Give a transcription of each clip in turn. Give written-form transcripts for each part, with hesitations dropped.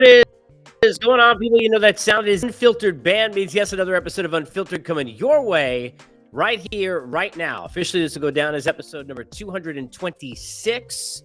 Is going on, people? You know that sound is Unfiltered Band means yes, another episode of Unfiltered coming your way right here, right now. Officially, this will go down as episode number 226.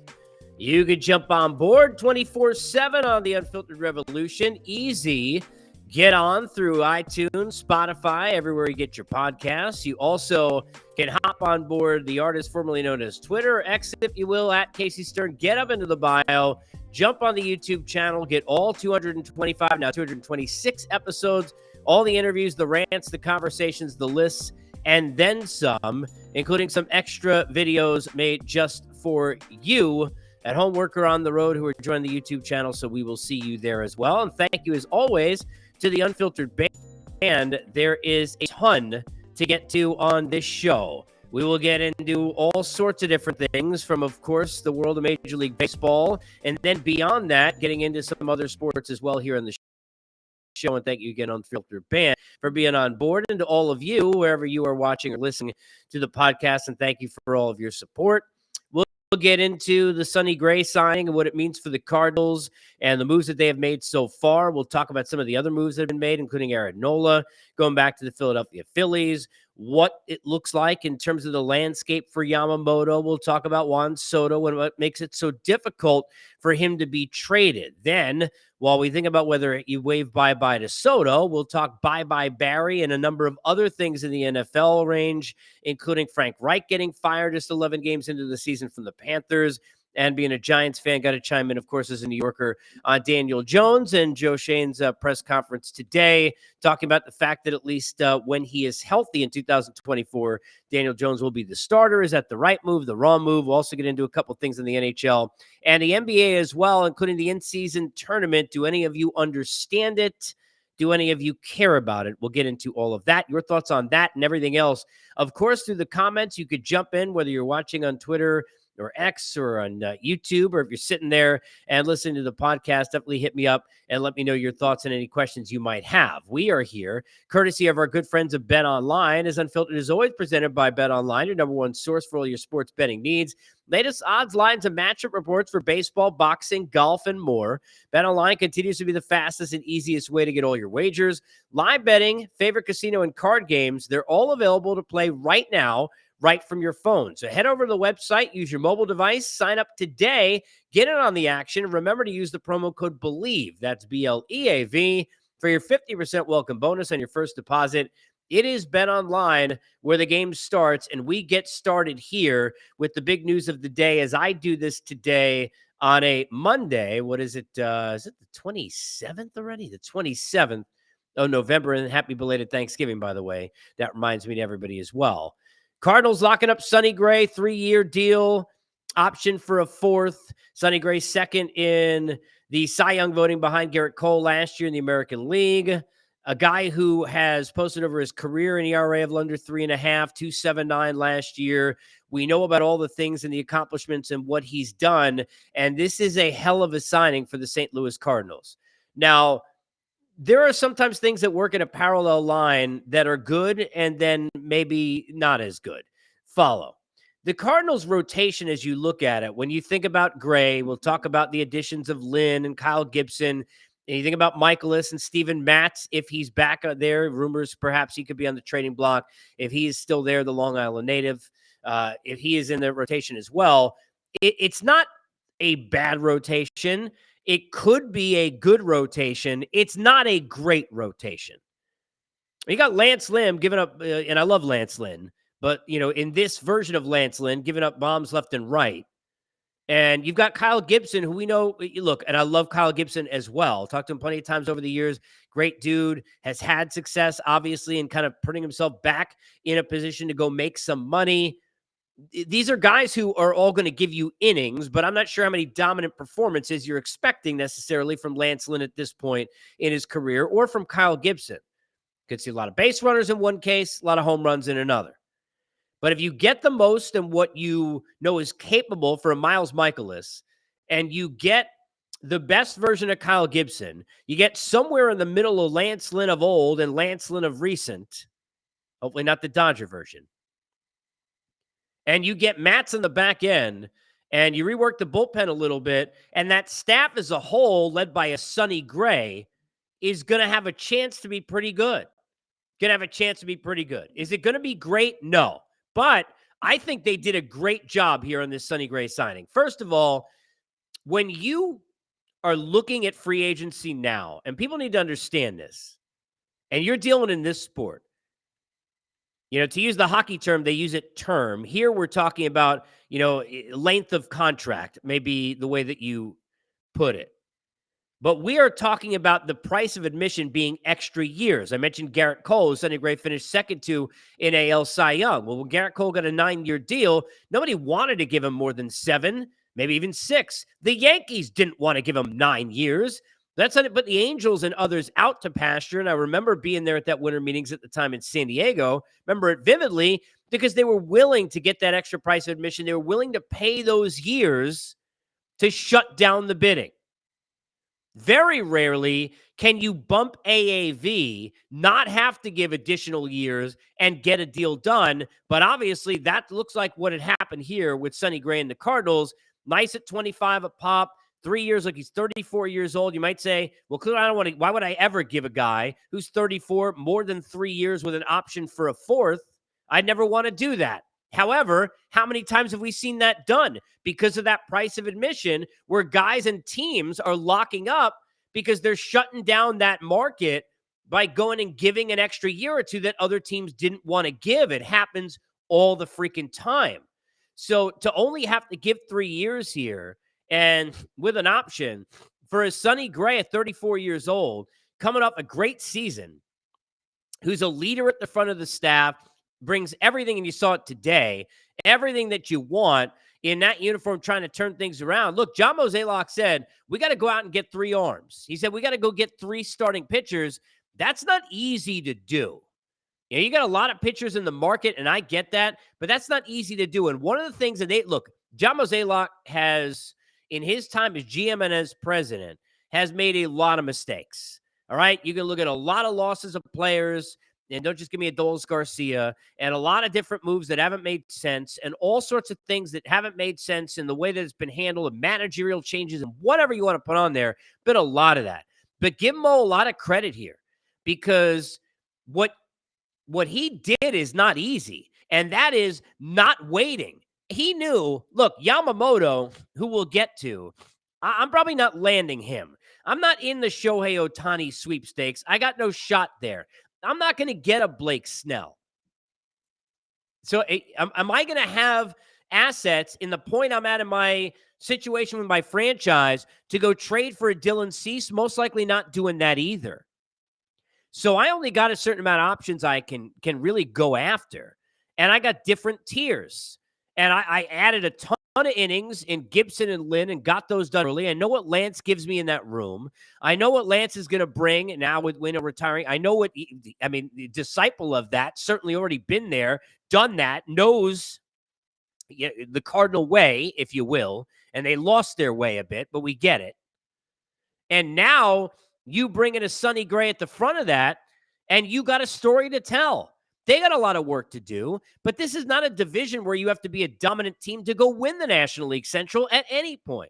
You could jump on board 24/7 on the Unfiltered Revolution. Easy. Get on through iTunes, Spotify, everywhere you get your podcasts. You also can hop on board the artist formerly known as Twitter, X, if you will, at Casey Stern. Get up into the bio, jump on the YouTube channel, get all 225, now 226 episodes, all the interviews, the rants, the conversations, the lists, and then some, including some extra videos made just for you at home, work, or on the road who are joining the YouTube channel. So we will see you there as well. And thank you, as always, to the Unfiltered Band. There is a ton to get to on this show. We will get into all sorts of different things from, of course, the world of Major League Baseball, and then beyond that, getting into some other sports as well here on the show. And thank you again, Unfiltered Band, for being on board, and to all of you, wherever you are watching or listening to the podcast. And thank you for all of your support. We'll get into the Sonny Gray signing and what it means for the Cardinals and the moves that they have made so far. We'll talk about some of the other moves that have been made, including Aaron Nola going back to the Philadelphia Phillies, what it looks like in terms of the landscape for Yamamoto. We'll talk about Juan Soto and what makes it so difficult for him to be traded. Then, while we think about whether you wave bye-bye to Soto, we'll talk bye-bye Barry and a number of other things in the NFL range, including Frank Reich getting fired just 11 games into the season from the Panthers. And being a Giants fan, got to chime in, of course, as a New Yorker, on Daniel Jones and Joe Shane's press conference today, talking about the fact that at least when he is healthy in 2024, Daniel Jones will be the starter. Is that the right move, the wrong move? We'll also get into a couple things in the NHL and the NBA as well, including the in-season tournament. Do any of you understand it? Do any of you care about it? We'll get into all of that, your thoughts on that and everything else. Of course, through the comments, you could jump in, whether you're watching on Twitter or X or on YouTube, or if you're sitting there and listening to the podcast, definitely hit me up and let me know your thoughts and any questions you might have. We are here courtesy of our good friends of Bet Online. As Unfiltered is always presented by Bet Online, your number one source for all your sports betting needs. Latest odds, lines, and matchup reports for baseball, boxing, golf, and more. Bet Online continues to be the fastest and easiest way to get all your wagers. Live betting, favorite casino, and card games, they're all available to play right now, right from your phone. So head over to the website, use your mobile device, sign up today, get in on the action. Remember to use the promo code BELIEVE, that's BLEAV, for your 50% welcome bonus on your first deposit. It is Bet Online where the game starts, and we get started here with the big news of the day as I do this today on a Monday. What is it? Is it the 27th already? The 27th of November, and happy belated Thanksgiving, by the way. That reminds me to everybody as well. Cardinals locking up Sonny Gray, 3-year deal, option for a fourth. Sonny Gray second in the Cy Young voting behind Garrett Cole last year in the American League. A guy who has posted over his career an ERA of under 3.5, 2.79 last year. We know about all the things and the accomplishments and what he's done, and this is a hell of a signing for the St. Louis Cardinals. Now, there are sometimes things that work in a parallel line that are good and then maybe not as good. Follow. The Cardinals' rotation, as you look at it, when you think about Gray, we'll talk about the additions of Lynn and Kyle Gibson, and you think about Michaelis and Steven Matz, if he's back there. Rumors perhaps he could be on the trading block. If he is still there, the Long Island native, if he is in the rotation as well, it's not a bad rotation. It could be a good rotation. It's not a great rotation. You got Lance Lynn giving up, and I love Lance Lynn, but, in this version of Lance Lynn, giving up bombs left and right. And you've got Kyle Gibson, who we know, look, and I love Kyle Gibson as well. Talked to him plenty of times over the years. Great dude, has had success, obviously, in kind of putting himself back in a position to go make some money. These are guys who are all going to give you innings, but I'm not sure how many dominant performances you're expecting necessarily from Lance Lynn at this point in his career, or from Kyle Gibson. Could see a lot of base runners in one case, a lot of home runs in another. But if you get the most and what you know is capable for a Miles Michaelis, and you get the best version of Kyle Gibson, you get somewhere in the middle of Lance Lynn of old and Lance Lynn of recent, hopefully not the Dodger version, and you get Matz on the back end, and you rework the bullpen a little bit, and that staff as a whole, led by a Sonny Gray, is going to have a chance to be pretty good. Going to have a chance to be pretty good. Is it going to be great? No. But I think they did a great job here on this Sonny Gray signing. First of all, when you are looking at free agency now, and people need to understand this, and you're dealing in this sport, to use the hockey term, they use it term. Here we're talking about, length of contract, maybe the way that you put it. But we are talking about the price of admission being extra years. I mentioned Garrett Cole, who Sonny Gray finished second to in AL Cy Young. Well, when Garrett Cole got a 9-year deal, nobody wanted to give him more than 7, maybe even 6. The Yankees didn't want to give him 9 years. That's not it, but the Angels and others out to pasture. And I remember being there at that winter meetings at the time in San Diego. Remember it vividly because they were willing to get that extra price of admission. They were willing to pay those years to shut down the bidding. Very rarely can you bump AAV, not have to give additional years, and get a deal done. But obviously, that looks like what had happened here with Sonny Gray and the Cardinals. Nice at 25 a pop, 3 years, like he's 34 years old. You might say, well, clearly, I don't want to. Why would I ever give a guy who's 34 more than 3 years with an option for a 4th? I'd never want to do that. However, how many times have we seen that done because of that price of admission where guys and teams are locking up because they're shutting down that market by going and giving an extra year or two that other teams didn't want to give? It happens all the freaking time. So to only have to give 3 years here and with an option for a Sonny Gray at 34 years old, coming off a great season, who's a leader at the front of the staff, brings everything, and you saw it today, everything that you want in that uniform, trying to turn things around. Look, John Mozeliak said, we got to go out and get 3 arms. He said, we got to go get 3 starting pitchers. That's not easy to do. You got a lot of pitchers in the market, and I get that, but that's not easy to do. And one of the things that look, John Mozeliak has, in his time as GM and as president, has made a lot of mistakes. All right. You can look at a lot of losses of players, and don't just give me Adolis Garcia, and a lot of different moves that haven't made sense, and all sorts of things that haven't made sense in the way that it's been handled, and managerial changes, and whatever you want to put on there. But a lot of that. But give Mo a lot of credit here, because what he did is not easy, and that is not waiting. He knew, look, Yamamoto, who we'll get to, I'm probably not landing him. I'm not in the Shohei Ohtani sweepstakes. I got no shot there. I'm not going to get a Blake Snell. So am I going to have assets in the point I'm at in my situation with my franchise to go trade for a Dylan Cease? Most likely not doing that either. So I only got a certain amount of options I can really go after. And I got different tiers. And I added a ton of innings in Gibson and Lynn and got those done early. I know what Lance gives me in that room. I know what Lance is going to bring now with Wino retiring. I know the disciple of that, certainly already been there, done that, knows the Cardinal way, if you will. And they lost their way a bit, but we get it. And now you bring in a Sonny Gray at the front of that, and you got a story to tell. They got a lot of work to do, but this is not a division where you have to be a dominant team to go win the National League Central at any point.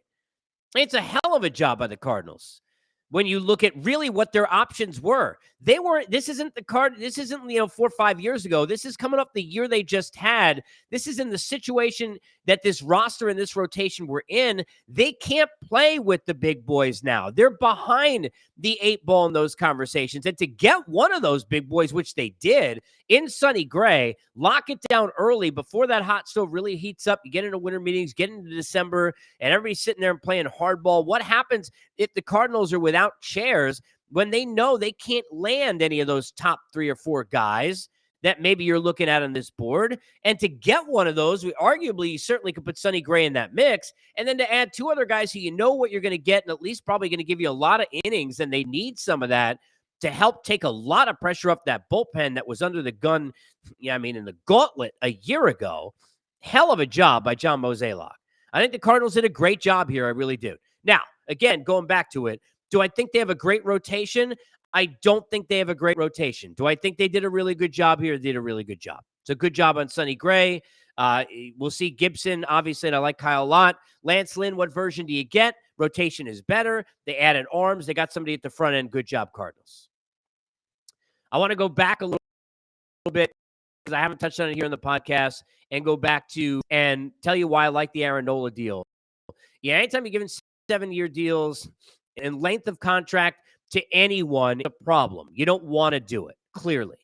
It's a hell of a job by the Cardinals. When you look at really what their options were, this isn't 4 or 5 years ago. This is coming up the year they just had. This is in the situation that this roster and this rotation were in. They can't play with the big boys now. They're behind the 8 ball in those conversations. And to get one of those big boys, which they did in Sonny Gray, lock it down early before that hot stove really heats up. You get into winter meetings, get into December, and everybody's sitting there and playing hardball. What happens if the Cardinals are without chairs when they know they can't land any of those top 3 or 4 guys that maybe you're looking at on this board? And to get one of those, arguably, you certainly could put Sonny Gray in that mix. And then to add 2 other guys who you know what you're going to get and at least probably going to give you a lot of innings, and they need some of that to help take a lot of pressure off that bullpen that was under the gun, in the gauntlet a year ago. Hell of a job by John Mozeliak. I think the Cardinals did a great job here. I really do. Now, again, going back to it, do I think they have a great rotation? I don't think they have a great rotation. Do I think they did a really good job here? They did a really good job. So good job on Sonny Gray. We'll see Gibson, obviously, and I like Kyle a lot. Lance Lynn, what version do you get? Rotation is better. They added arms. They got somebody at the front end. Good job, Cardinals. I want to go back a little bit because I haven't touched on it here in the podcast and go back to and tell you why I like the Aaron Nola deal. Yeah, anytime you're giving 7-year deals and length of contract to anyone, it's a problem. You don't want to do it, clearly.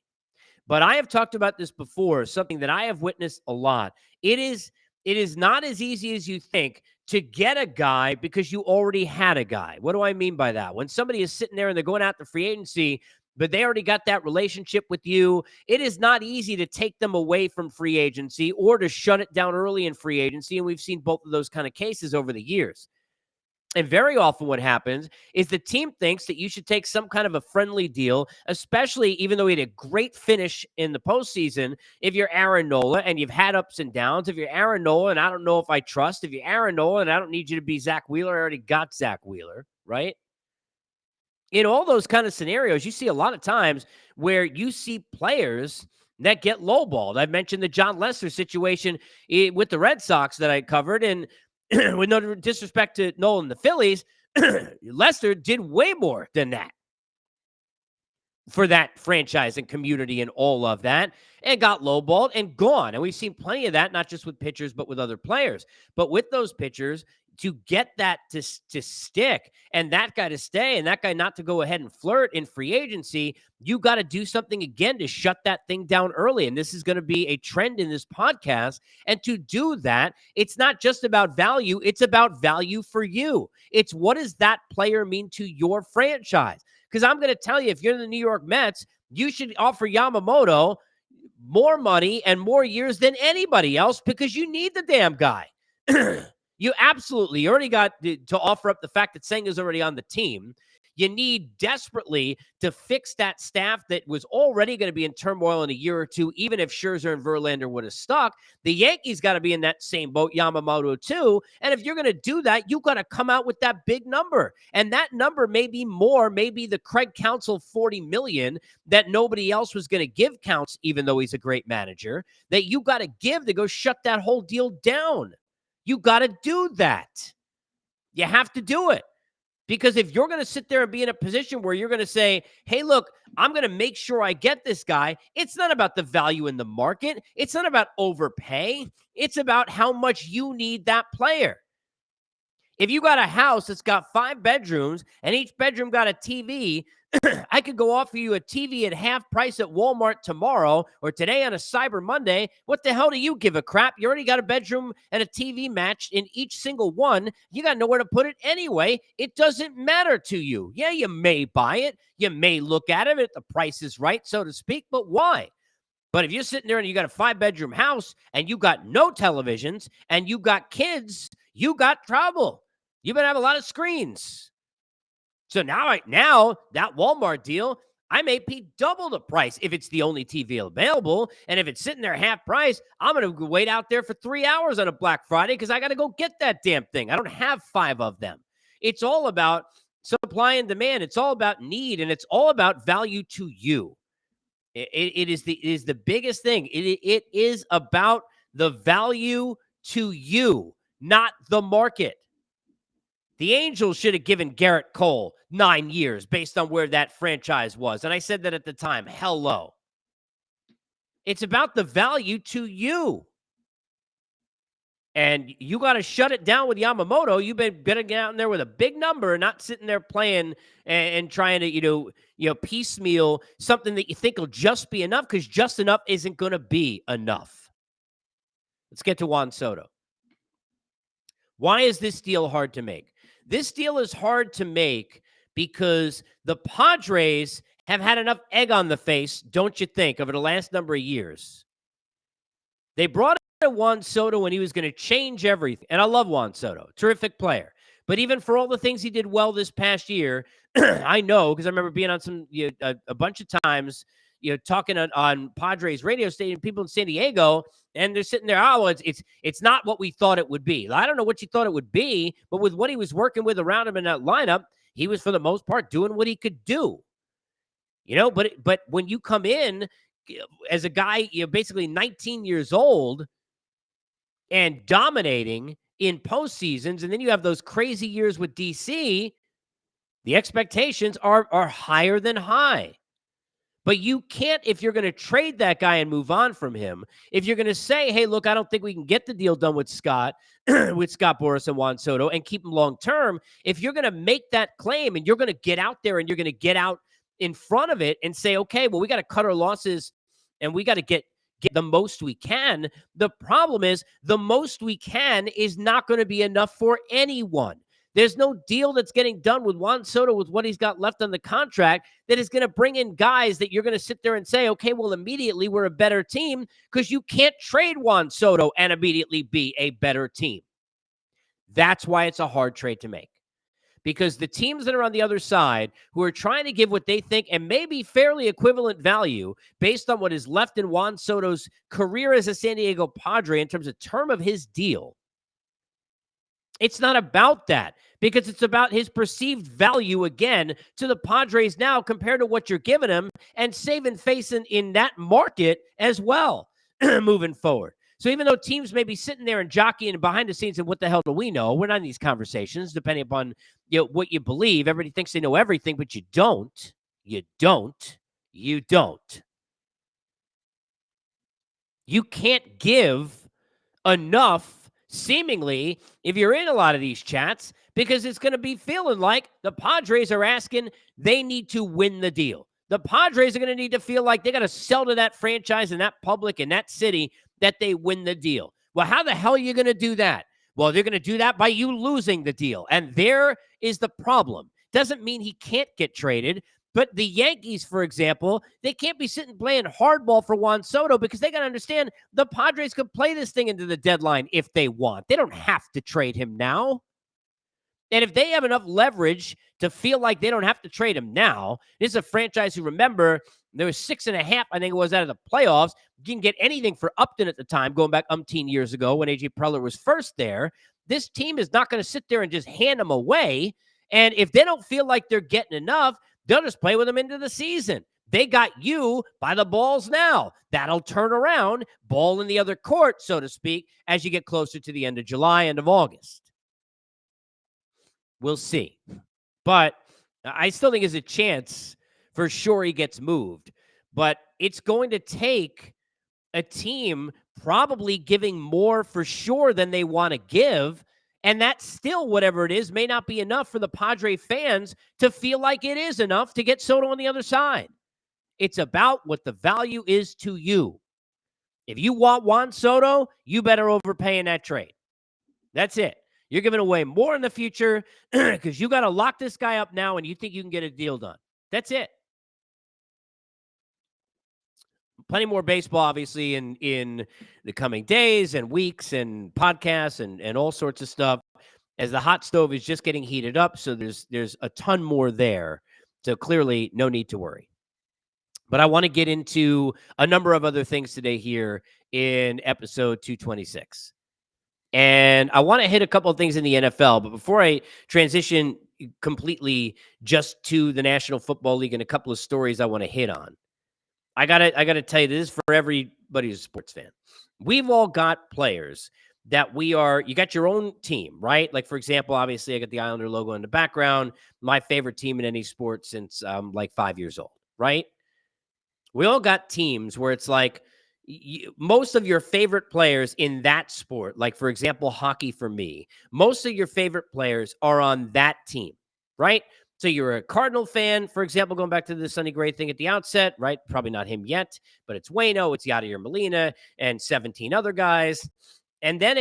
But I have talked about this before, something that I have witnessed a lot. It is not as easy as you think to get a guy because you already had a guy. What do I mean by that? When somebody is sitting there and they're going out to free agency, but they already got that relationship with you, it is not easy to take them away from free agency or to shut it down early in free agency. And we've seen both of those kind of cases over the years. And very often what happens is the team thinks that you should take some kind of a friendly deal, especially even though he had a great finish in the postseason. If you're Aaron Nola and you've had ups and downs, if you're Aaron Nola and I don't know if I trust, if you're Aaron Nola and I don't need you to be Zach Wheeler, I already got Zach Wheeler, right? In all those kind of scenarios, you see a lot of times where you see players that get lowballed. I've mentioned the John Lester situation with the Red Sox that I covered, and with no disrespect to Nolan, the Phillies, Lester did way more than that for that franchise and community and all of that, and got lowballed and gone. And we've seen plenty of that, not just with pitchers, but with other players. But with those pitchers, to get that to stick and that guy to stay and that guy not to go ahead and flirt in free agency, you got to do something again to shut that thing down early. And this is going to be a trend in this podcast. And to do that, it's not just about value. It's about value for you. It's what does that player mean to your franchise? Because I'm going to tell you, if you're the New York Mets, you should offer Yamamoto more money and more years than anybody else because you need the damn guy. You already got to offer up the fact that Senga's already on the team. You need desperately to fix that staff that was already going to be in turmoil in a year or two, even if Scherzer and Verlander would have stuck. The Yankees got to be in that same boat, Yamamoto too. And if you're going to do that, you got to come out with that big number. And that number may be more, maybe the Craig Counsell $40 million that nobody else was going to give Counts, even though he's a great manager, that you got to give to go shut that whole deal down. You got to do that. You have to do it. Because if you're going to sit there and be in a position where you're going to say, hey, look, I'm going to make sure I get this guy. It's not about the value in the market. It's not about overpay. It's about how much you need that player. If you got a house that's got 5 bedrooms and each bedroom got a TV, I could go offer you a TV at half price at Walmart tomorrow or today on a Cyber Monday. What the hell do you give a crap? You already got a bedroom and a TV matched in each single one. You got nowhere to put it anyway. It doesn't matter to you. Yeah, you may buy it. You may look at it if the price is right, so to speak, but why? But if you're sitting there and you got a 5-bedroom house and you got no televisions and you got kids, you got trouble. You better have a lot of screens. So now that Walmart deal, I may pay double the price if it's the only TV available. And if it's sitting there half price, I'm going to wait out there for 3 hours on a Black Friday because I got to go get that damn thing. I don't have 5 of them. It's all about supply and demand. It's all about need, and it's all about value to you. It is the biggest thing. It is about the value to you, not the market. The Angels should have given Garrett Cole 9 years based on where that franchise was. And I said that at the time. Hello. It's about the value to you. And you got to shut it down with Yamamoto. You better get out in there with a big number, not sitting there playing and trying to, piecemeal something that you think will just be enough, because just enough isn't going to be enough. Let's get to Juan Soto. Why is this deal hard to make? This deal is hard to make because the Padres have had enough egg on the face, don't you think, over the last number of years. They brought in Juan Soto when he was going to change everything. And I love Juan Soto, terrific player. But even for all the things he did well this past year, I know, because I remember being on a bunch of times, talking on Padres radio station, people in San Diego, and they're sitting there, it's not what we thought it would be. I don't know what you thought it would be, but with what he was working with around him in that lineup, he was for the most part doing what he could do. But when you come in, as a guy, basically 19 years old and dominating in postseasons, and then you have those crazy years with DC, the expectations are higher than high. But you can't, if you're going to trade that guy and move on from him, if you're going to say, hey, look, I don't think we can get the deal done with Scott, with Scott Boras and Juan Soto and keep him long term, if you're going to make that claim and you're going to get out there and you're going to get out in front of it and say, okay, well, we got to cut our losses and we got to get the most we can. The problem is the most we can is not going to be enough for anyone. There's no deal that's getting done with Juan Soto with what he's got left on the contract that is going to bring in guys that you're going to sit there and say, okay, well, immediately we're a better team, because you can't trade Juan Soto and immediately be a better team. That's why it's a hard trade to make, because the teams that are on the other side who are trying to give what they think and maybe fairly equivalent value based on what is left in Juan Soto's career as a San Diego Padre in terms of term of his deal, it's not about that, because it's about his perceived value again to the Padres now compared to what you're giving him, and saving face in that market as well moving forward. So even though teams may be sitting there and jockeying behind the scenes and what the hell do we know, we're not in these conversations depending upon what you believe. Everybody thinks they know everything, but you don't. You don't. You don't. You can't give enough, seemingly, if you're in a lot of these chats, because it's going to be feeling like the Padres are asking they need to win the deal. The Padres are going to need to feel like they got to sell to that franchise and that public and that city that they win the deal. Well, how the hell are you going to do that? Well, they're going to do that by you losing the deal. And there is the problem. Doesn't mean he can't get traded. But the Yankees, for example, they can't be sitting playing hardball for Juan Soto, because they got to understand the Padres could play this thing into the deadline if they want. They don't have to trade him now. And if they have enough leverage to feel like they don't have to trade him now, this is a franchise who, remember, there was 6.5, I think it was, out of the playoffs. You didn't get anything for Upton at the time, going back umpteen years ago when A.J. Preller was first there. This team is not going to sit there and just hand him away. And if they don't feel like they're getting enough, they'll just play with them into the season. They got you by the balls now. That'll turn around, ball in the other court, so to speak, as you get closer to the end of July, end of August. We'll see. But I still think there's a chance for sure he gets moved. But it's going to take a team probably giving more for sure than they want to give. And that still, whatever it is, may not be enough for the Padre fans to feel like it is enough to get Soto on the other side. It's about what the value is to you. If you want Juan Soto, you better overpay in that trade. That's it. You're giving away more in the future because you got to lock this guy up now and you think you can get a deal done. That's it. Plenty more baseball, obviously, in the coming days and weeks, and podcasts and all sorts of stuff, as the hot stove is just getting heated up. So there's a ton more there. So clearly no need to worry. But I want to get into a number of other things today here in episode 226. And I want to hit a couple of things in the NFL. But before I transition completely just to the National Football League and a couple of stories I want to hit on, I gotta tell you, this is for everybody who's a sports fan. We've all got players that you got your own team, right? Like, for example, obviously I got the Islander logo in the background, my favorite team in any sport since I'm like 5 years old, right? We all got teams where it's like most of your favorite players in that sport, like, for example, hockey for me, most of your favorite players are on that team, right? So you're a Cardinal fan, for example, going back to the Sonny Gray thing at the outset, right? Probably not him yet, but it's Waino, it's Yadier Molina, and 17 other guys. And then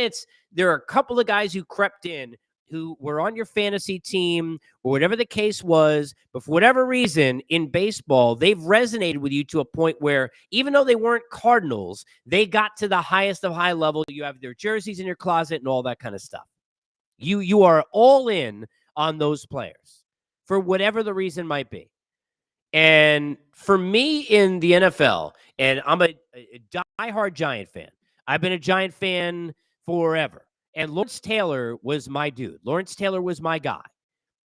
there are a couple of guys who crept in who were on your fantasy team or whatever the case was, but for whatever reason in baseball, they've resonated with you to a point where even though they weren't Cardinals, they got to the highest of high level. You have their jerseys in your closet and all that kind of stuff. You are all in on those players for whatever the reason might be. And for me in the NFL, and I'm a diehard Giant fan. I've been a Giant fan forever. And Lawrence Taylor was my dude. Lawrence Taylor was my guy.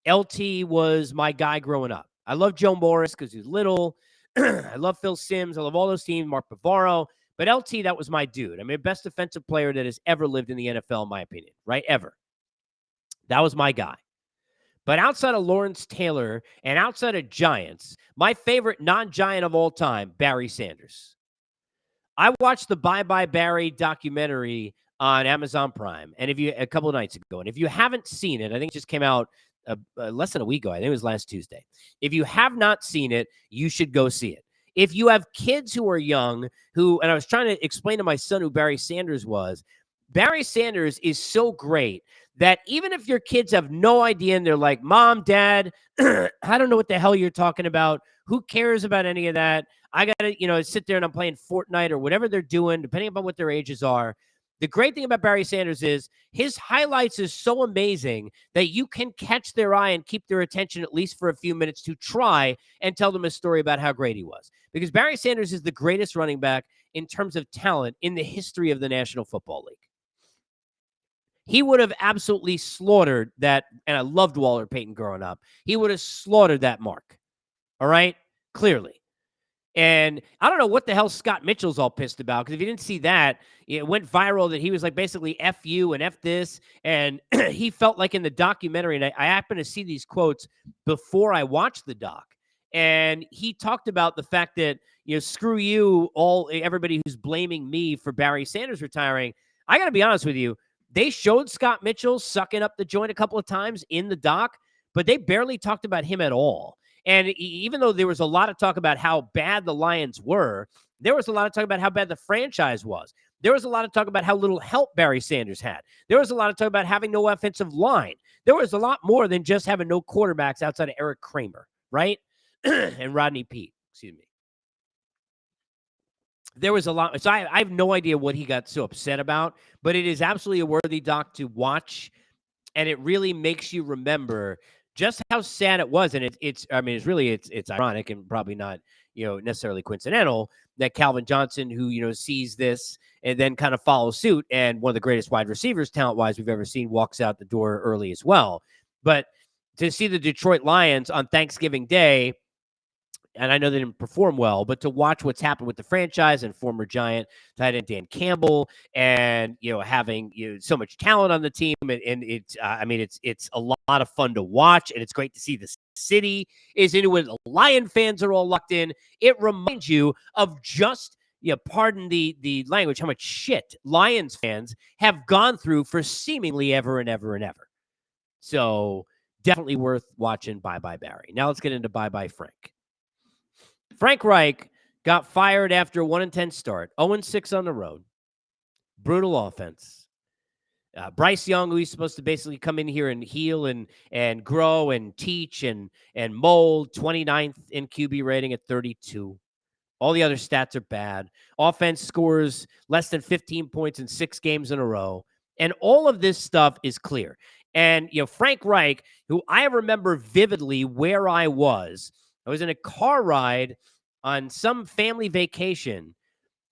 LT was my guy growing up. I love Joe Morris because he's little. I love Phil Simms. I love all those teams, Mark Bavaro. But LT, that was my dude. I mean, best defensive player that has ever lived in the NFL, in my opinion, right? Ever. That was my guy. But outside of Lawrence Taylor and outside of Giants, my favorite non-Giant of all time, Barry Sanders. I watched the Bye Bye Barry documentary on Amazon Prime, and a couple of nights ago, and if you haven't seen it, I think it just came out less than a week ago. I think it was last Tuesday. If you have not seen it, you should go see it. If you have kids who are young, and I was trying to explain to my son who Barry Sanders was, Barry Sanders is so great that even if your kids have no idea and they're like, Mom, Dad, I don't know what the hell you're talking about. Who cares about any of that? I got to, sit there and I'm playing Fortnite or whatever they're doing, depending upon what their ages are. The great thing about Barry Sanders is his highlights is so amazing that you can catch their eye and keep their attention at least for a few minutes to try and tell them a story about how great he was. Because Barry Sanders is the greatest running back in terms of talent in the history of the National Football League. He would have absolutely slaughtered that, and I loved Walter Payton growing up. He would have slaughtered that mark. All right? Clearly. And I don't know what the hell Scott Mitchell's all pissed about, because if you didn't see that, it went viral that he was like basically F you and F this. And he felt like in the documentary, and I happened to see these quotes before I watched the doc. And he talked about the fact that, screw you, everybody who's blaming me for Barry Sanders retiring. I got to be honest with you. They showed Scott Mitchell sucking up the joint a couple of times in the doc, but they barely talked about him at all. And even though there was a lot of talk about how bad the Lions were, there was a lot of talk about how bad the franchise was. There was a lot of talk about how little help Barry Sanders had. There was a lot of talk about having no offensive line. There was a lot more than just having no quarterbacks outside of Eric Kramer, right? And Rodney Peete, excuse me. There was a lot. So I have no idea what he got so upset about, but it is absolutely a worthy doc to watch. And it really makes you remember just how sad it was. And it's ironic and probably not, necessarily coincidental that Calvin Johnson, who, sees this and then kind of follows suit, and one of the greatest wide receivers talent-wise we've ever seen, walks out the door early as well. But to see the Detroit Lions on Thanksgiving Day, and I know they didn't perform well, but to watch what's happened with the franchise and former Giant tight end Dan Campbell, and having so much talent on the team, and it's it's a lot of fun to watch, and it's great to see the city is into it. The Lion fans are all locked in. It reminds you of just pardon the language, how much shit Lions fans have gone through for seemingly ever and ever and ever. So definitely worth watching. Bye Bye Barry. Now let's get into Bye Bye Frank. Frank Reich got fired after a 1-10 start, 0-6 on the road. Brutal offense. Bryce Young, who he's supposed to basically come in here and heal and grow and teach and mold, 29th in QB rating at 32. All the other stats are bad. Offense scores less than 15 points in 6 games in a row. And all of this stuff is clear. And, Frank Reich, who I remember vividly where I was in a car ride on some family vacation,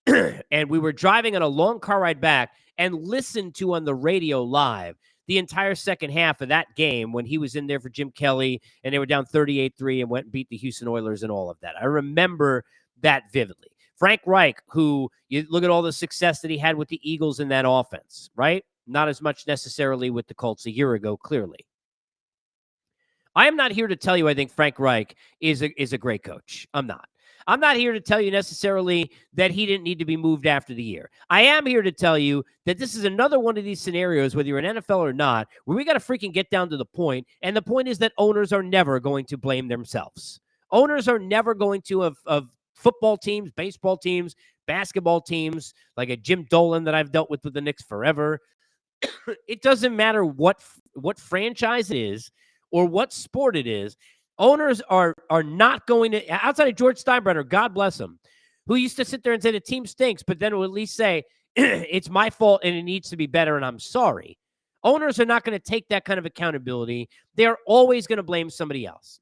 and we were driving on a long car ride back and listened to on the radio live the entire second half of that game when he was in there for Jim Kelly and they were down 38-3 and went and beat the Houston Oilers and all of that. I remember that vividly. Frank Reich, who you look at all the success that he had with the Eagles in that offense, right? Not as much necessarily with the Colts a year ago, clearly. I am not here to tell you I think Frank Reich is a great coach. I'm not. I'm not here to tell you necessarily that he didn't need to be moved after the year. I am here to tell you that this is another one of these scenarios, whether you're an NFL or not, where we got to freaking get down to the point. And the point is that owners are never going to blame themselves. Owners are never going to of football teams, baseball teams, basketball teams, like a Jim Dolan that I've dealt with the Knicks forever. It doesn't matter what franchise it is or what sport it is. Owners are not going to, outside of George Steinbrenner, God bless him, who used to sit there and say the team stinks, but then will at least say, it's my fault and it needs to be better and I'm sorry. Owners are not going to take that kind of accountability. They're always going to blame somebody else.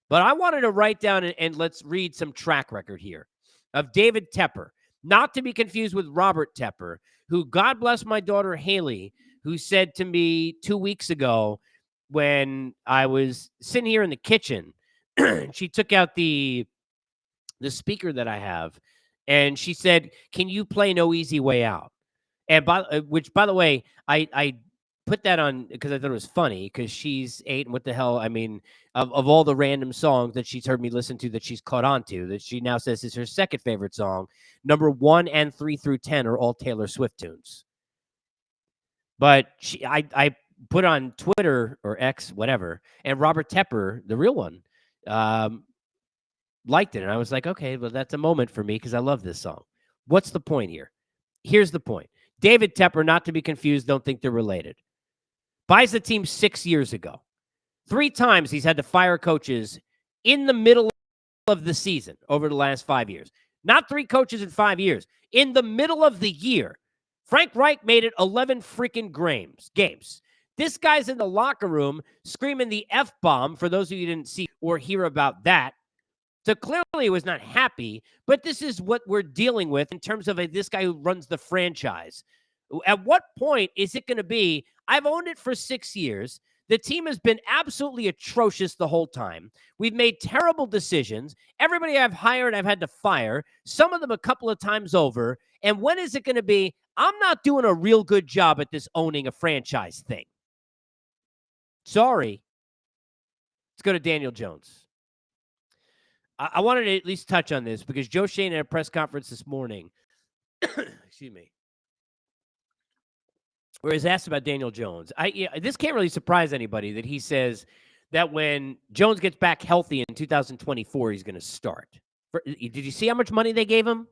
But I wanted to write down and let's read some track record here of David Tepper, not to be confused with Robert Tepper, who, God bless my daughter Haley, who said to me 2 weeks ago, when I was sitting here in the kitchen, she took out the the speaker that I have, and she said, "Can you play No Easy Way Out?" And which, by the way, I put that on because I thought it was funny because she's 8, and what the hell? I mean, of all the random songs that she's heard me listen to that she's caught on to, that she now says is her second favorite song, number 1 and 3 through 10 are all Taylor Swift tunes. But I put on Twitter or X, whatever, and Robert Tepper, the real one, liked it. And I was like, okay, well, that's a moment for me because I love this song. What's the point here? Here's the point. David Tepper, not to be confused, don't think they're related, buys the team 6 years ago. 3 times he's had to fire coaches in the middle of the season over the last 5 years. Not 3 coaches in 5 years. In the middle of the year. Frank Reich made it 11 freaking games. This guy's in the locker room screaming the F-bomb, for those of you who didn't see or hear about that. So clearly he was not happy, but this is what we're dealing with in terms of this guy who runs the franchise. At what point is it going to be, I've owned it for 6 years. The team has been absolutely atrocious the whole time. We've made terrible decisions. Everybody I've hired, I've had to fire, some of them a couple of times over. And when is it going to be, I'm not doing a real good job at this owning a franchise thing? Sorry. Let's go to Daniel Jones. I wanted to at least touch on this because Joe Schoen at a press conference this morning, excuse me, where he's asked about Daniel Jones. This can't really surprise anybody that he says that when Jones gets back healthy in 2024, he's going to start. Did you see how much money they gave him?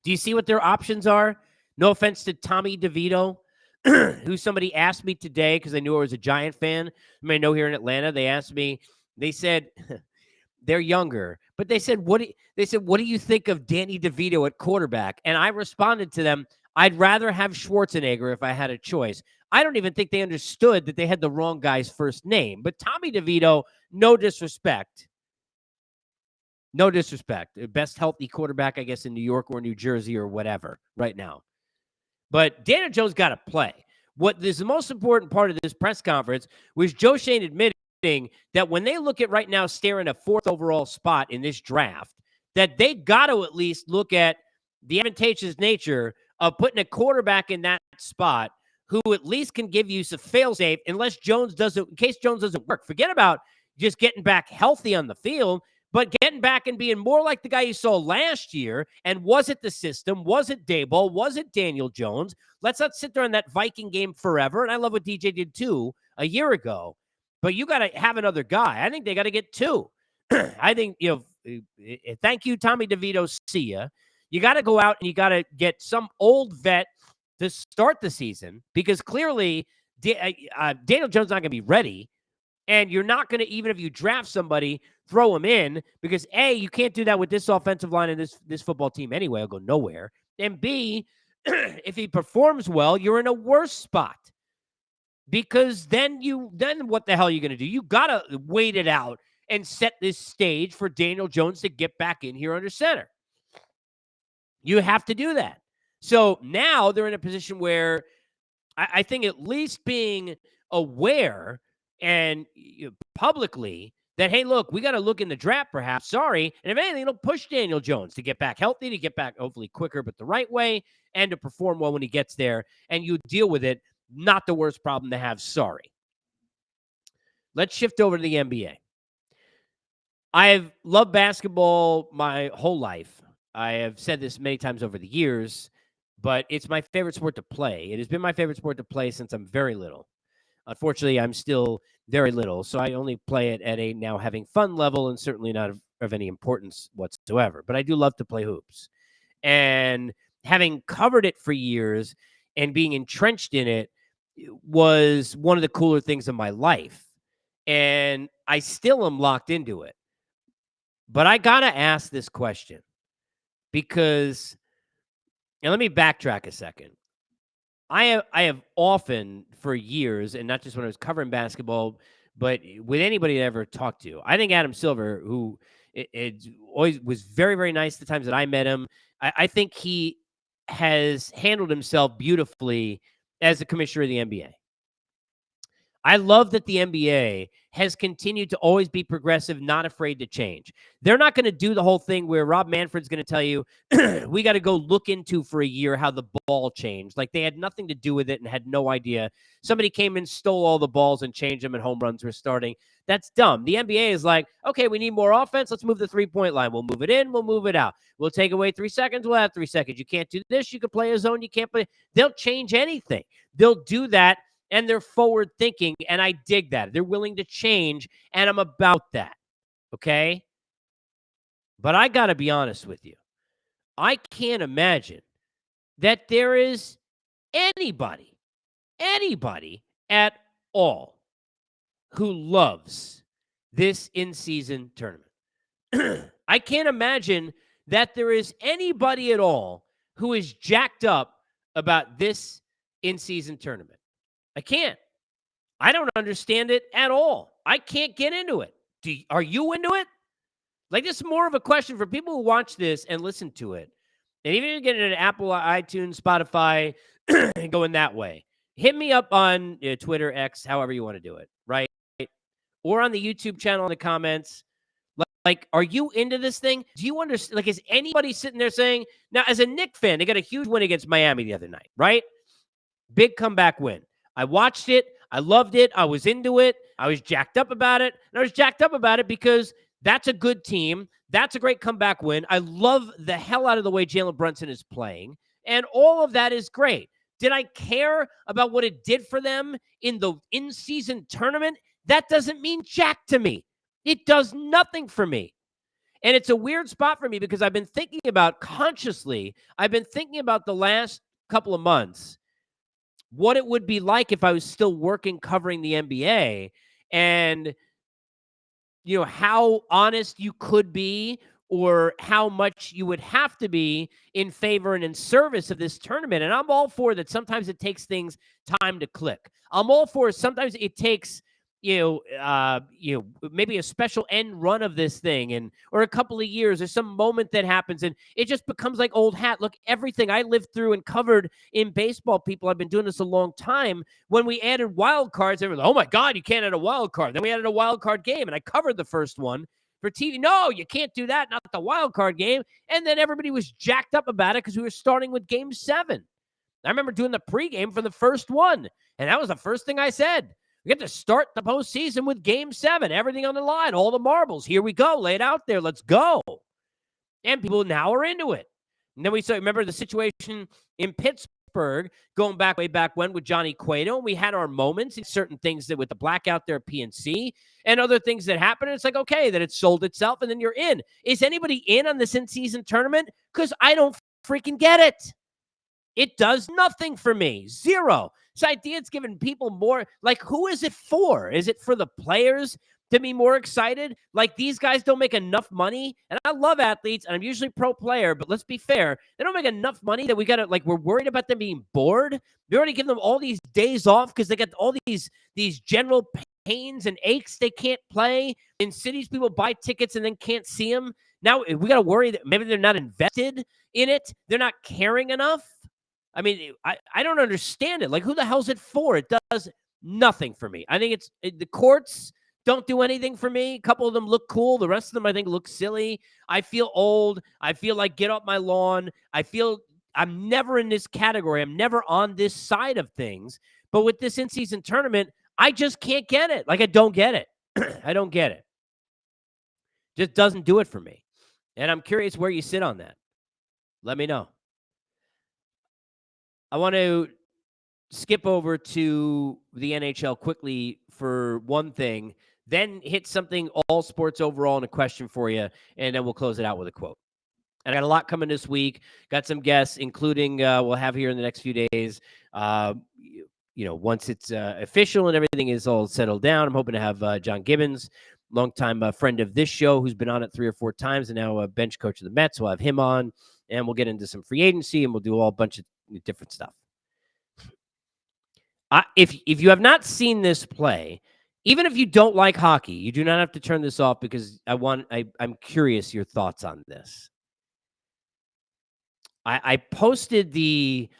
Do you see what their options are? No offense to Tommy DeVito, who somebody asked me today because they knew I was a Giant fan. I know here in Atlanta, they asked me, they said, they're younger, but they said, what do you think of Danny DeVito at quarterback? And I responded to them, I'd rather have Schwarzenegger if I had a choice. I don't even think they understood that they had the wrong guy's first name. But Tommy DeVito, no disrespect. No disrespect. Best healthy quarterback, I guess, in New York or New Jersey or whatever right now. But Daniel Jones got to play. What is the most important part of this press conference was Joe Schoen admitting that when they look at right now staring a 4th overall spot in this draft, that they got to at least look at the advantageous nature of putting a quarterback in that spot who at least can give you some fail-safe in case Jones doesn't work. Forget about just getting back healthy on the field, but getting back and being more like the guy you saw last year. And was it the system? Was it Daboll? Was it Daniel Jones? Let's not sit there on that Viking game forever. And I love what DJ did too a year ago. But you got to have another guy. I think they got to get 2. I think, thank you, Tommy DeVito. See ya. You got to go out and you got to get some old vet to start the season because clearly Daniel Jones not going to be ready. And you're not going to, even if you draft somebody, throw him in because A, you can't do that with this offensive line and this football team anyway. I'll go nowhere. And B, if he performs well, you're in a worse spot. Because then what the hell are you going to do? You got to wait it out and set this stage for Daniel Jones to get back in here under center. You have to do that. So now they're in a position where I think at least being aware and publicly that, hey, look, we got to look in the draft perhaps. Sorry. And if anything, it'll push Daniel Jones to get back healthy, to get back hopefully quicker, but the right way, and to perform well when he gets there. And you deal with it. Not the worst problem to have. Sorry. Let's shift over to the NBA. I've loved basketball my whole life. I have said this many times over the years, but it's my favorite sport to play. It has been my favorite sport to play since I'm very little. Unfortunately, I'm still very little, so I only play it at a now having fun level and certainly not of any importance whatsoever. But I do love to play hoops. And having covered it for years and being entrenched in it was one of the cooler things in my life. And I still am locked into it. But I got to ask this question because, and let me backtrack a second. I have often for years, and not just when I was covering basketball, but with anybody I ever talked to, I think Adam Silver, who it always was very, very nice the times that I met him, I think he has handled himself beautifully as the commissioner of the NBA. I love that the NBA has continued to always be progressive, not afraid to change. They're not going to do the whole thing where Rob Manfred's going to tell you, we got to go look into for a year how the ball changed. Like they had nothing to do with it and had no idea. Somebody came and stole all the balls and changed them and home runs were starting. That's dumb. The NBA is like, okay, we need more offense. Let's move the three-point line. We'll move it in. We'll move it out. We'll take away 3 seconds. We'll have 3 seconds. You can't do this. You can play a zone. You can't play. They'll change anything. They'll do that. And they're forward thinking, and I dig that. They're willing to change, and I'm about that, okay? But I got to be honest with you. I can't imagine that there is anybody at all who loves this in-season tournament. I can't imagine that there is anybody at all who is jacked up about this in-season tournament. I can't. I don't understand it at all. I can't get into it. Are you into it? Like, this is more of a question for people who watch this and listen to it. And even if you're getting into Apple, iTunes, Spotify, and going that way, hit me up on Twitter, X, however you want to do it, right? Or on the YouTube channel in the comments. Like, are you into this thing? Do you understand? Like, is anybody sitting there saying, now, as a Knicks fan, they got a huge win against Miami the other night, right? Big comeback win. I watched it. I loved it. I was into it. I was jacked up about it. And I was jacked up about it because that's a good team. That's a great comeback win. I love the hell out of the way Jalen Brunson is playing. And all of that is great. Did I care about what it did for them in the in-season tournament? That doesn't mean jack to me. It does nothing for me. And it's a weird spot for me because I've been thinking about consciously, I've been thinking about the last couple of months, what it would be like if I was still working covering the NBA, and how honest you could be or how much you would have to be in favor and in service of this tournament. And I'm all for that. Sometimes it takes things time to click. I'm all for sometimes it takes maybe a special end run of this thing or a couple of years or some moment that happens and it just becomes like old hat. Look, everything I lived through and covered in baseball, people, I've been doing this a long time. When we added wild cards, they were like, oh my God, you can't add a wild card. Then we added a wild card game and I covered the first one for TV. No, you can't do that. Not the wild card game. And then everybody was jacked up about it because we were starting with Game 7. I remember doing the pregame for the first one. And that was the first thing I said. We get to start the postseason with Game 7. Everything on the line, all the marbles. Here we go. Lay it out there. Let's go. And people now are into it. And then we saw, remember the situation in Pittsburgh, going back way back when with Johnny Cueto. And we had our moments in certain things that with the blackout there at PNC and other things that happened. And it's like, okay, that it sold itself and then you're in. Is anybody in on this in-season tournament? Because I don't freaking get it. It does nothing for me. Zero. This idea it's giving people more, like, who is it for? Is it for the players to be more excited? Like, these guys don't make enough money. And I love athletes, and I'm usually pro player, but let's be fair. They don't make enough money that we got to, like, we're worried about them being bored. We already give them all these days off because they got all these general pains and aches they can't play. In cities, people buy tickets and then can't see them. Now, we got to worry that maybe they're not invested in it. They're not caring enough. I mean, I don't understand it. Like, who the hell's it for? It does nothing for me. I think the courts don't do anything for me. A couple of them look cool. The rest of them, I think, look silly. I feel old. I feel like get off my lawn. I feel I'm never in this category. I'm never on this side of things. But with this in-season tournament, I just can't get it. Like, I don't get it. I don't get it. Just doesn't do it for me. And I'm curious where you sit on that. Let me know. I want to skip over to the NHL quickly for one thing, then hit something all sports overall and a question for you, and then we'll close it out with a quote. And I got a lot coming this week. Got some guests, including we'll have here in the next few days. Once it's official and everything is all settled down, I'm hoping to have John Gibbons, longtime friend of this show, who's been on it 3 or 4 times and now a bench coach of the Mets. We'll have him on, and we'll get into some free agency, and we'll do a bunch of different stuff. If you have not seen this play, even if you don't like hockey, you do not have to turn this off because I'm curious your thoughts on this. I posted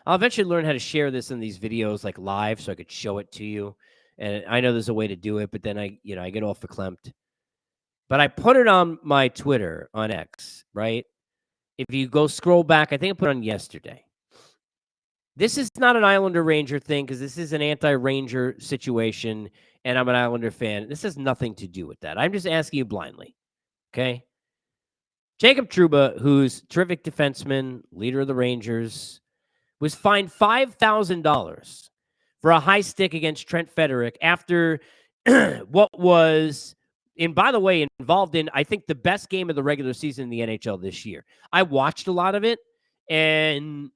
I'll eventually learn how to share this in these videos like live so I could show it to you And I know there's a way to do it, but then I get all verklempt. But I put it on my Twitter on X, right? If you go scroll back, I think I put it on yesterday. This is not an Islander Ranger thing because this is an anti-Ranger situation, and I'm an Islander fan. This has nothing to do with that. I'm just asking you blindly, okay? Jacob Trouba, who's terrific defenseman, leader of the Rangers, was fined $5,000 for a high stick against Trent Frederic after what was, and by the way, involved in, I think, the best game of the regular season in the NHL this year. I watched a lot of it, and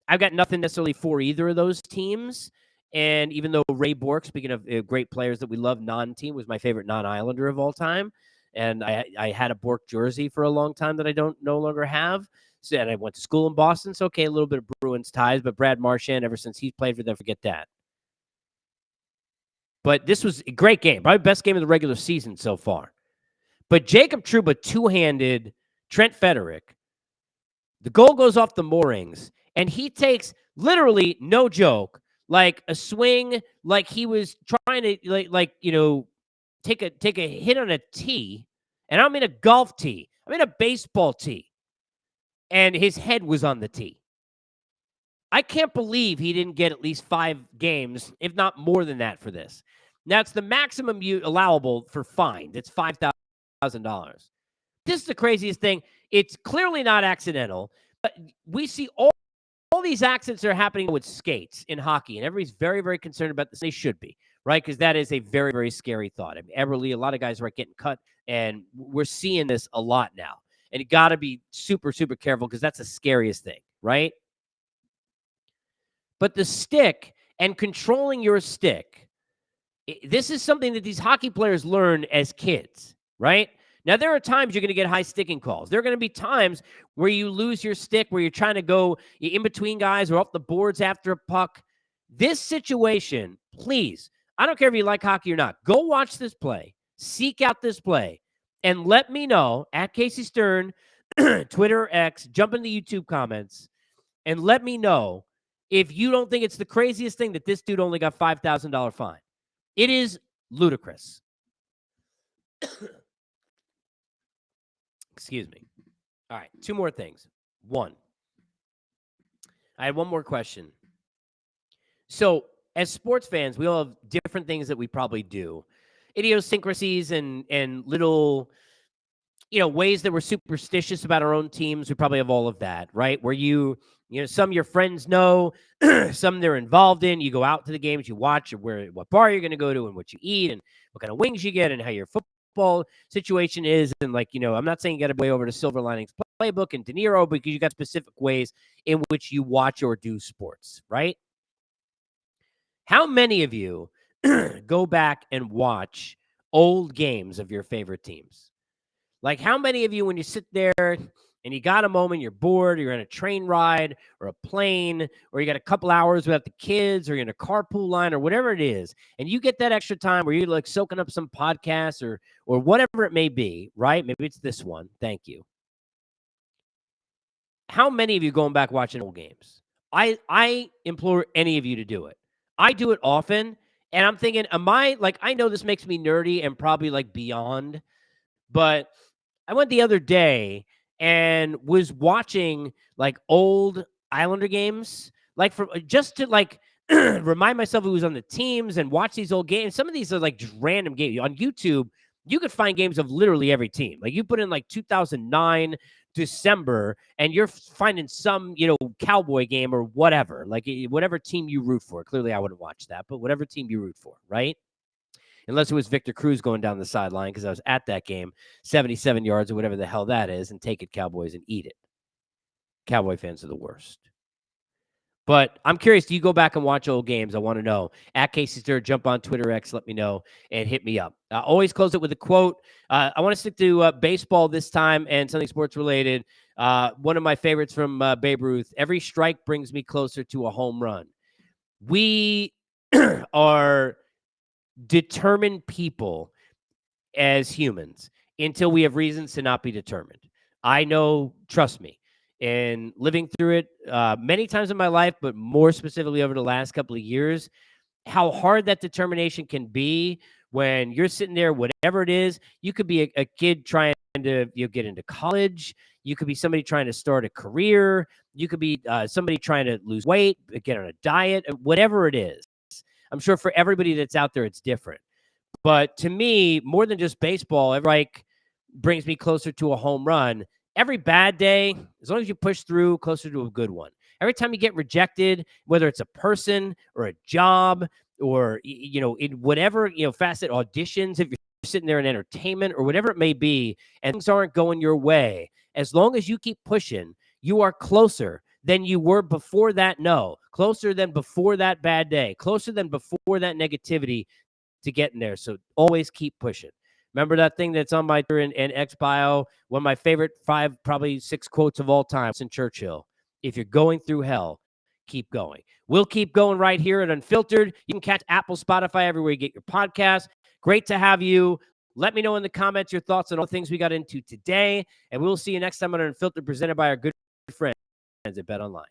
I've got nothing necessarily for either of those teams. And even though Ray Bourque, speaking of great players that we love, non-team, was my favorite non-Islander of all time. And I had a Bourque jersey for a long time that I no longer have. So, and I went to school in Boston. So, okay, a little bit of Bruins ties, but Brad Marchand, ever since he's played for them, forget that. But this was a great game. Probably best game of the regular season so far. But Jacob Trouba two-handed Trent Frederic. The goal goes off the moorings, and he takes, literally, no joke, like a swing, like he was trying to, take a hit on a tee. And I don't mean a golf tee. I mean a baseball tee. And his head was on the tee. I can't believe he didn't get at least 5 games, if not more than that, for this. Now, it's the maximum allowable for fine. It's $5,000. This is the craziest thing. It's clearly not accidental. But we see all these accidents that are happening with skates in hockey, and everybody's very, very concerned about this. They should be, right? Because that is a very, very scary thought. I mean, Eberle, a lot of guys are getting cut, and we're seeing this a lot now. And you got to be super, super careful because that's the scariest thing, right? But the stick and controlling your stick, this is something that these hockey players learn as kids, right? Now, there are times you're going to get high sticking calls. There are going to be times where you lose your stick, where you're trying to go in between guys or off the boards after a puck. This situation, please, I don't care if you like hockey or not, go watch this play, seek out this play, and let me know at Casey Stern, Twitter or X, jump in the YouTube comments, and let me know if you don't think it's the craziest thing that this dude only got $5,000 fine. It is ludicrous. Excuse me. All right, 2 more things. 1, I had one more question. So, as sports fans, we all have different things that we probably do. Idiosyncrasies and little, ways that we're superstitious about our own teams. We probably have all of that, right? Where some your friends know, some they're involved in. You go out to the games, you watch what bar you're going to go to and what you eat and what kind of wings you get and how your football situation is. And I'm not saying you got to go over to Silver Linings Playbook and De Niro because you got specific ways in which you watch or do sports, right? How many of you go back and watch old games of your favorite teams? Like, how many of you, when you sit there and you got a moment, you're bored, you're on a train ride or a plane, or you got a couple hours without the kids, or you're in a carpool line or whatever it is, and you get that extra time where you're like soaking up some podcasts or whatever it may be, right? Maybe it's this one. Thank you. How many of you going back watching old games? I implore any of you to do it. I do it often, and I'm thinking, I know this makes me nerdy and probably beyond, but I went the other day and was watching old Islander games, just to remind myself who was on the teams and watch these old games. Some of these are just random games on YouTube. You could find games of literally every team. You put in 2009 December and you're finding some, Cowboy game or whatever, whatever team you root for. Clearly I wouldn't watch that, but whatever team you root for, right? Unless it was Victor Cruz going down the sideline because I was at that game, 77 yards or whatever the hell that is, and take it, Cowboys, and eat it. Cowboy fans are the worst. But I'm curious, do you go back and watch old games? I want to know. At Casey Stir, jump on Twitter X, let me know, and hit me up. Always close it with a quote. I want to stick to baseball this time and something sports related. One of my favorites from Babe Ruth, every strike brings me closer to a home run. We are determined people as humans until we have reasons to not be determined. I know, trust me, and living through it many times in my life, but more specifically over the last couple of years, how hard that determination can be when you're sitting there, whatever it is. You could be a kid trying to get into college. You could be somebody trying to start a career. You could be somebody trying to lose weight, get on a diet, whatever it is. I'm sure for everybody that's out there, it's different. But to me, more than just baseball, every like brings me closer to a home run. Every bad day, as long as you push through, closer to a good one. Every time you get rejected, whether it's a person or a job or, you know, in whatever, you know, facet, auditions, if you're sitting there in entertainment or whatever it may be, and things aren't going your way, as long as you keep pushing, you are closer than you were before that no, closer than before that bad day, closer than before that negativity to getting there. So always keep pushing. Remember that thing that's on my Twitter and X bio? One of my favorite 5, probably 6 quotes of all time. It's in Churchill. If you're going through hell, keep going. We'll keep going right here at Unfiltered. You can catch Apple, Spotify, everywhere you get your podcast. Great to have you. Let me know in the comments your thoughts on all the things we got into today. And we'll see you next time on Unfiltered, presented by our good friends at Bet Online.